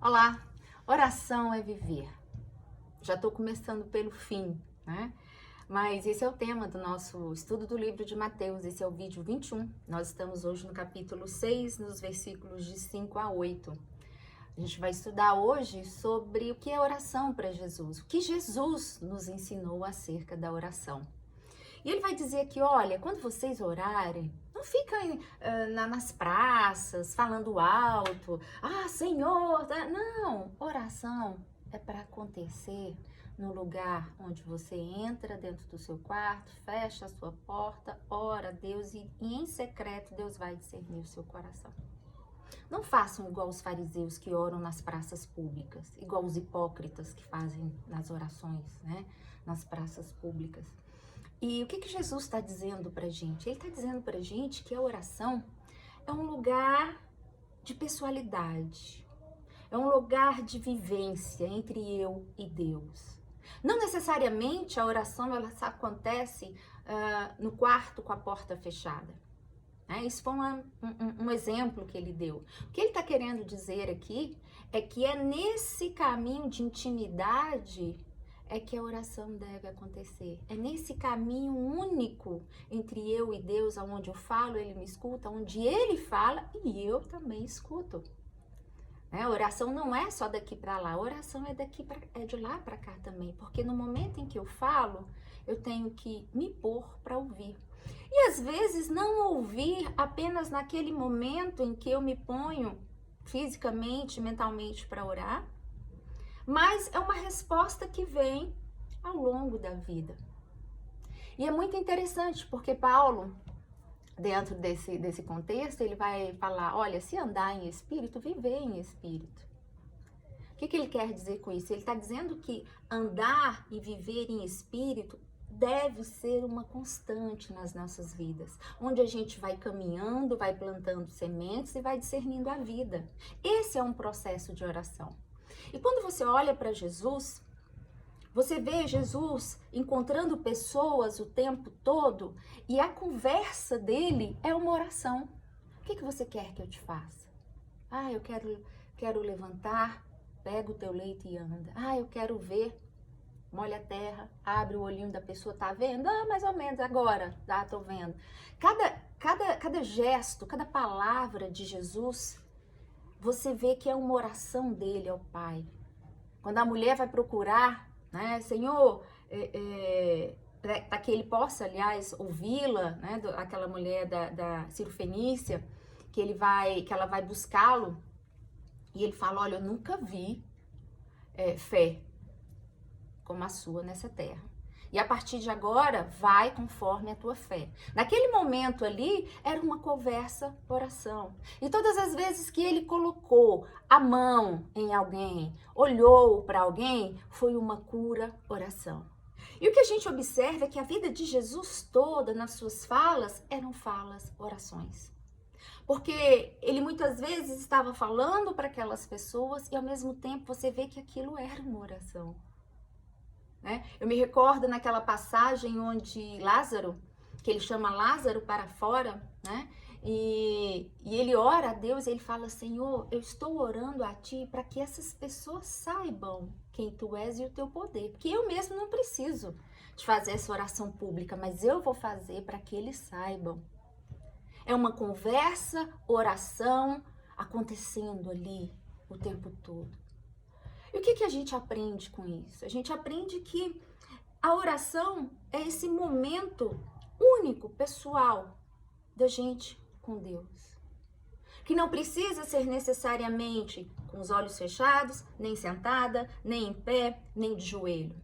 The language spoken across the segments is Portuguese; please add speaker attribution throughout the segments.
Speaker 1: Olá, oração é viver. Já estou começando pelo fim, né? Mas esse é o tema do nosso estudo do livro de Mateus, esse é o vídeo 21. Nós estamos hoje no capítulo 6, nos versículos de 5 a 8. A gente vai estudar hoje sobre o que é oração para Jesus, o que Jesus nos ensinou acerca da oração. E ele vai dizer que, olha, quando vocês orarem, não fiquem nas praças falando alto, Senhor, não, oração é para acontecer no lugar onde você entra dentro do seu quarto, fecha a sua porta, ora a Deus e em secreto Deus vai discernir o seu coração. Não façam igual os fariseus que oram nas praças públicas, igual os hipócritas que fazem nas orações, né, nas praças públicas. E o que Jesus está dizendo para a gente? Ele está dizendo para a gente que a oração é um lugar de pessoalidade, é um lugar de vivência entre eu e Deus. Não necessariamente a oração ela acontece no quarto com a porta fechada. Isso foi um exemplo que ele deu. O que ele está querendo dizer aqui é que é nesse caminho de intimidade é que a oração deve acontecer. É nesse caminho único entre eu e Deus, onde eu falo, ele me escuta, onde ele fala e eu também escuto. A oração não é só daqui para lá, a oração é de lá para cá também, porque no momento em que eu falo, eu tenho que me pôr para ouvir. E às vezes não ouvir apenas naquele momento em que eu me ponho fisicamente, mentalmente para orar, mas é uma resposta que vem ao longo da vida. E é muito interessante, porque Paulo, dentro desse contexto, ele vai falar, olha, se andar em espírito, viver em espírito. O que ele quer dizer com isso? Ele está dizendo que andar e viver em espírito deve ser uma constante nas nossas vidas, onde a gente vai caminhando, vai plantando sementes e vai discernindo a vida. Esse é um processo de oração. E quando você olha para Jesus, você vê Jesus encontrando pessoas o tempo todo e a conversa dele é uma oração. O que você quer que eu te faça? Eu quero levantar, pega o teu leito e anda. Eu quero ver, molha a terra, abre o olhinho da pessoa, tá vendo? Mais ou menos, agora, tô vendo. Cada gesto, cada palavra de Jesus, você vê que é uma oração dele ao Pai. Quando a mulher vai procurar, né, Senhor, para que ele possa, aliás, ouvi-la, né, aquela mulher da Ciro Fenícia, que ela vai buscá-lo, e ele fala, olha, eu nunca vi fé como a sua nessa terra. E a partir de agora, vai conforme a tua fé. Naquele momento ali, era uma conversa, oração. E todas as vezes que ele colocou a mão em alguém, olhou para alguém, foi uma cura, oração. E o que a gente observa é que a vida de Jesus toda, nas suas falas, eram falas, orações. Porque ele muitas vezes estava falando para aquelas pessoas e ao mesmo tempo você vê que aquilo era uma oração. Eu me recordo naquela passagem onde Lázaro, que ele chama Lázaro para fora, né? E ele ora a Deus e ele fala, Senhor, eu estou orando a Ti para que essas pessoas saibam quem Tu és e o Teu poder. Porque eu mesmo não preciso de fazer essa oração pública, mas eu vou fazer para que eles saibam. É uma conversa, oração acontecendo ali o tempo todo. E o que a gente aprende com isso? A gente aprende que a oração é esse momento único, pessoal, da gente com Deus. Que não precisa ser necessariamente com os olhos fechados, nem sentada, nem em pé, nem de joelho.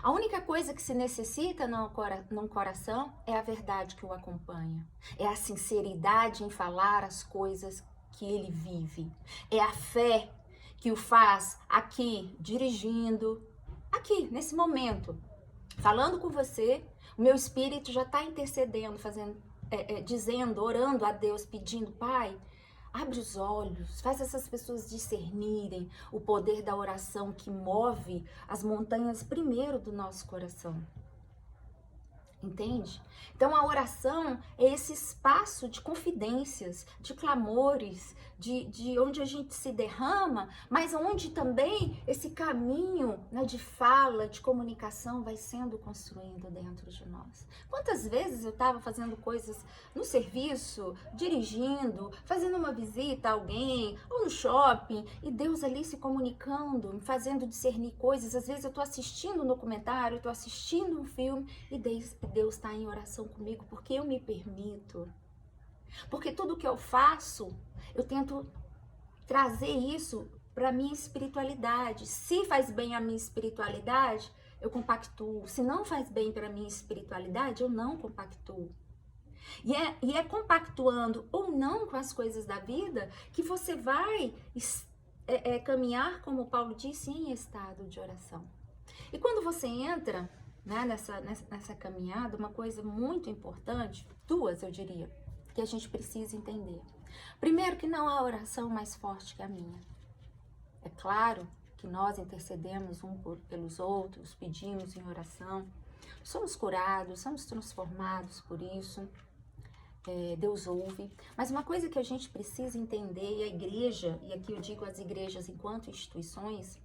Speaker 1: A única coisa que se necessita num coração é a verdade que o acompanha. É a sinceridade em falar as coisas que ele vive. É a fé que o faz aqui, dirigindo, aqui, nesse momento, falando com você, o meu espírito já está intercedendo, dizendo, orando a Deus, pedindo, Pai, abre os olhos, faz essas pessoas discernirem o poder da oração que move as montanhas primeiro do nosso coração. Entende? Então a oração é esse espaço de confidências, de clamores, de onde a gente se derrama, mas onde também esse caminho, né, de fala, de comunicação vai sendo construído dentro de nós. Quantas vezes eu estava fazendo coisas no serviço, dirigindo, fazendo uma visita a alguém, ou no shopping, e Deus ali se comunicando, me fazendo discernir coisas. Às vezes eu estou assistindo um documentário, estou assistindo um filme, e Deus está em oração comigo, porque eu me permito. Porque tudo que eu faço, eu tento trazer isso para a minha espiritualidade. Se faz bem a minha espiritualidade, eu compactuo. Se não faz bem para a minha espiritualidade, eu não compactuo. E é compactuando ou não com as coisas da vida que você vai caminhar, como Paulo disse, em estado de oração. E quando você entra, né, nessa caminhada, uma coisa muito importante, duas eu diria, que a gente precisa entender. Primeiro, que não há oração mais forte que a minha. É claro que nós intercedemos pelos outros, pedimos em oração, somos curados, somos transformados por isso, Deus ouve. Mas uma coisa que a gente precisa entender, e a igreja, e aqui eu digo as igrejas enquanto instituições,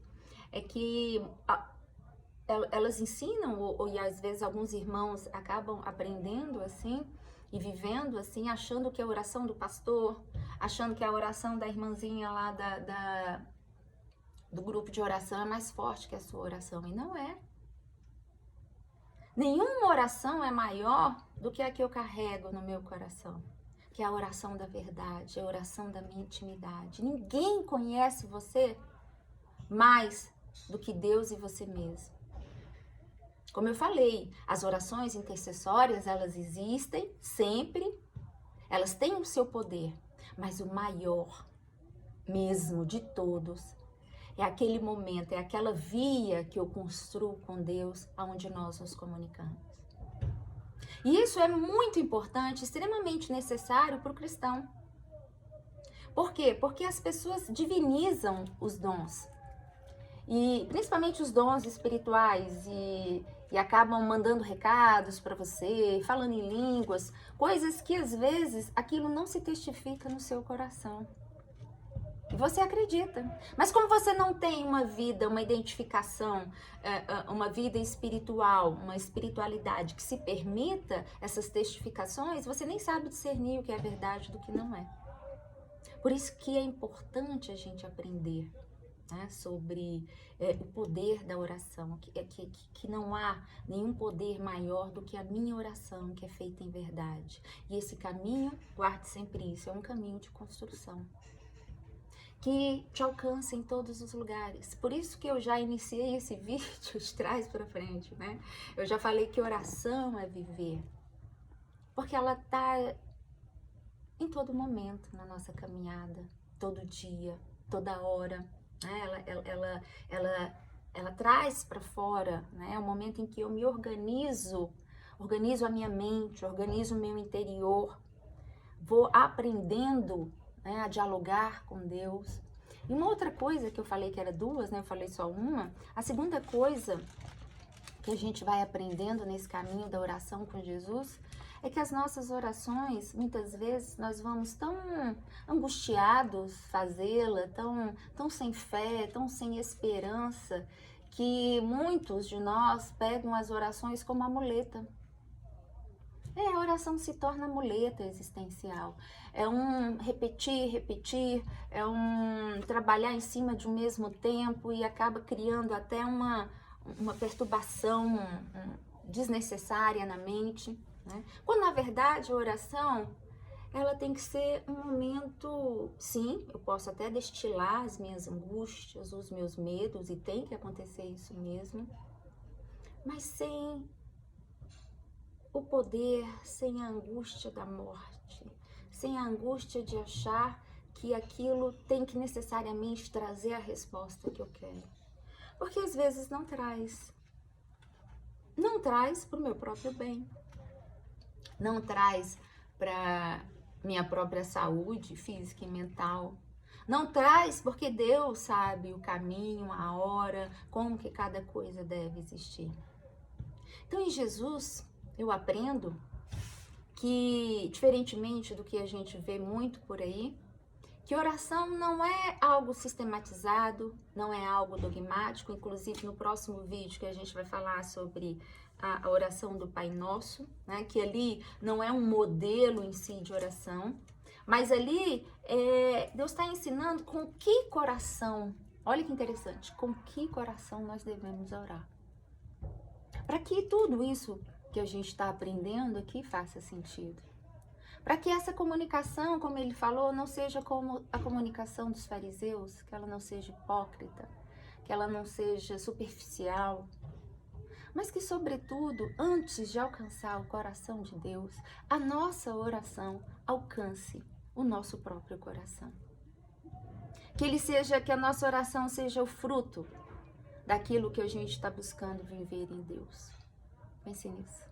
Speaker 1: é que elas ensinam, e às vezes alguns irmãos acabam aprendendo assim, e vivendo assim, achando que a oração do pastor, achando que a oração da irmãzinha lá do grupo de oração é mais forte que a sua oração, e não é. Nenhuma oração é maior do que a que eu carrego no meu coração, que é a oração da verdade, a oração da minha intimidade. Ninguém conhece você mais do que Deus e você mesmo. Como eu falei, as orações intercessórias, elas existem sempre, elas têm o seu poder, mas o maior mesmo de todos é aquele momento, é aquela via que eu construo com Deus, aonde nós nos comunicamos. E isso é muito importante, extremamente necessário para o cristão. Por quê? Porque as pessoas divinizam os dons, e principalmente os dons espirituais, e acabam mandando recados para você, falando em línguas, coisas que às vezes aquilo não se testifica no seu coração. E você acredita. Mas como você não tem uma vida, uma identificação, uma vida espiritual, uma espiritualidade que se permita essas testificações, você nem sabe discernir o que é verdade do que não é. Por isso que é importante a gente aprender, né, sobre o poder da oração, que não há nenhum poder maior do que a minha oração, que é feita em verdade. E esse caminho, guarde sempre isso, é um caminho de construção, que te alcança em todos os lugares. Por isso que eu já iniciei esse vídeo de trás para frente, né? Eu já falei que oração é viver, porque ela tá em todo momento na nossa caminhada, todo dia, toda hora. Ela traz para fora, né, o momento em que eu me organizo a minha mente, organizo o meu interior, vou aprendendo, né, a dialogar com Deus. E uma outra coisa que eu falei que era duas, né, eu falei só uma, a segunda coisa que a gente vai aprendendo nesse caminho da oração com Jesus é que as nossas orações, muitas vezes, nós vamos tão angustiados fazê-la, tão sem fé, tão sem esperança, que muitos de nós pegam as orações como amuleta. A oração se torna muleta existencial. É um repetir, é um trabalhar em cima de um mesmo tempo e acaba criando até uma perturbação desnecessária na mente, né? Quando na verdade a oração, ela tem que ser um momento, sim, eu posso até destilar as minhas angústias, os meus medos, e tem que acontecer isso mesmo, mas sem o poder, sem a angústia da morte, sem a angústia de achar que aquilo tem que necessariamente trazer a resposta que eu quero. Porque às vezes não traz para o meu próprio bem, não traz para minha própria saúde física e mental, não traz porque Deus sabe o caminho, a hora, como que cada coisa deve existir. Então em Jesus, eu aprendo que, diferentemente do que a gente vê muito por aí, que oração não é algo sistematizado, não é algo dogmático. Inclusive, no próximo vídeo que a gente vai falar sobre a oração do Pai Nosso, né? Que ali não é um modelo em si de oração, mas ali Deus está ensinando com que coração, olha que interessante, com que coração nós devemos orar. Para que tudo isso que a gente está aprendendo aqui faça sentido. Para que essa comunicação, como ele falou, não seja como a comunicação dos fariseus, que ela não seja hipócrita, que ela não seja superficial, mas que, sobretudo, antes de alcançar o coração de Deus, a nossa oração alcance o nosso próprio coração. Que a nossa oração seja o fruto daquilo que a gente está buscando viver em Deus. Pense nisso.